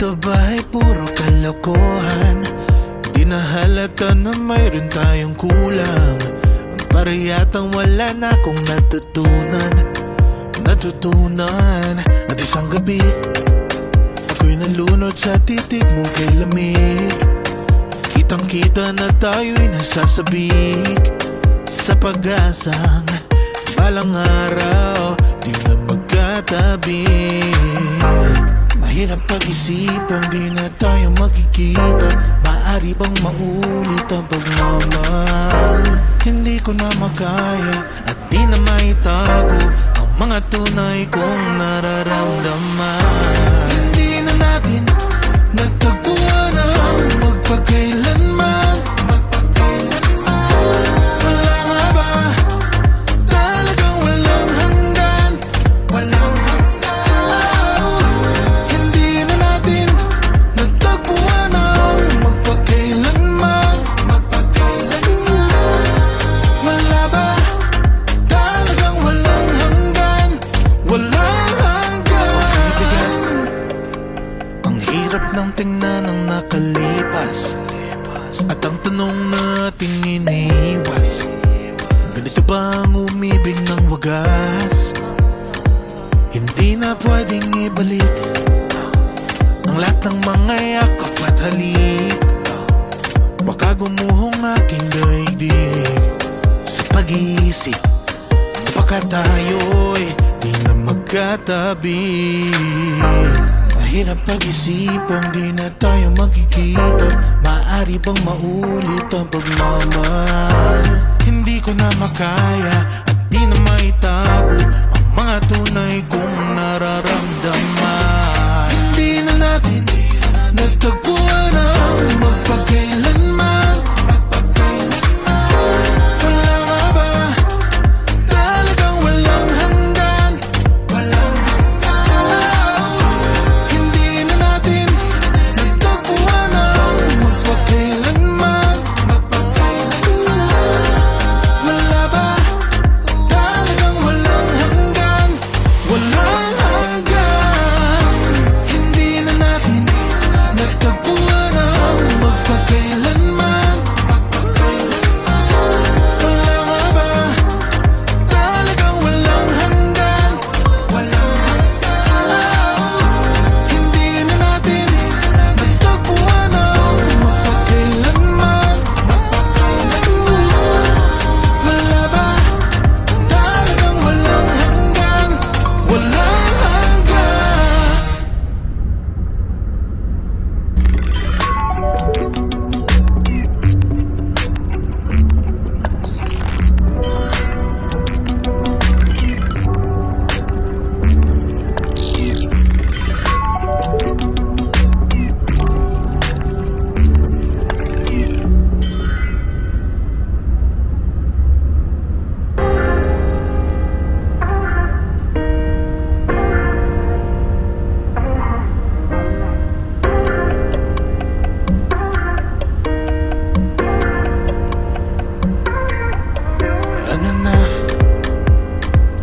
Ito ba'y puro kalokohan? Di na halata na mayroon tayong kulang. Para yatang wala na akong natutunan at isang gabi ako'y nalunod sa titig mo kay lamig. Kitang kita na tayo'y nasasabik sa pag-asang balang araw di na magkatabi. Mahirap pag-isipan, di na tayo magkikita. Maaari bang maulit ang pagmamahal? Hindi ko na makaya at di na maitago ang mga tunay kong nararamdaman. Hindi na natin nagtagpuan ang magpagkailanman. Wala nga ba talagang walang hanggan? Hindi na natin nagtagpuan ang magpagkailanman. Wala ba talagang walang hanggan? Walang hanggan. Ang hirap ng tingnan ng nakalipas at ang tanong nating iniwas, ganito ba ang umibig ng wagas? Hindi na pwedeng ibalik ang lahat ng mga yakap at halik. Baka gumuhong aking daigdig sa pag-iisip, baka tayo'y di na magkatabi. Mahirap pag-isipan, di na tayo magkikita. Maaari bang maulit ang pagmamahal? Hindi ko na makaya at di na maitago ang mga tunay kong nararamdaman. Hindi na natin nagtagpuan ang magpagkailanman. Wala nga ba talagang walang hanggan? Hindi na natin nagtagpuan ang magpagkailanman. Wala ba talagang walang hanggan? Walang hanggan. Hindi na natin nagtagpuan ang magpagkailanman. Wala nga ba talagang walang hanggan? Hindi na natin nagtagpuan ang magpagkailanman. Wala ba talagang walang hanggan? Walang hanggan. Ano na?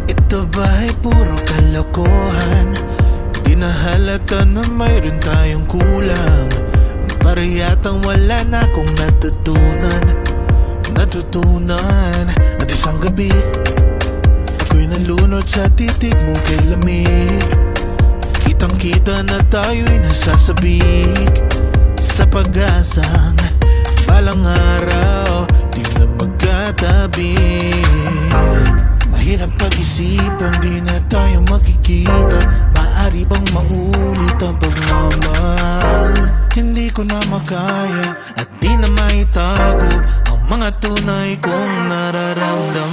Ito ba'y puro kalokohan? Di na halata na mayroon tayong kulang. Para yatang wala na akong natutunan at isang gabi ako'y nalunod sa titig mo kay lamig. Kitang kita na tayo'y nasasabik sa pag-asang balang araw di na magkatabi. Mahirap pag-isipan, di na tayo magkikita. Maaari bang maulit ang pagmamahal? Hindi ko na makaya at di na maitago ang mga tunay kong nararamdaman.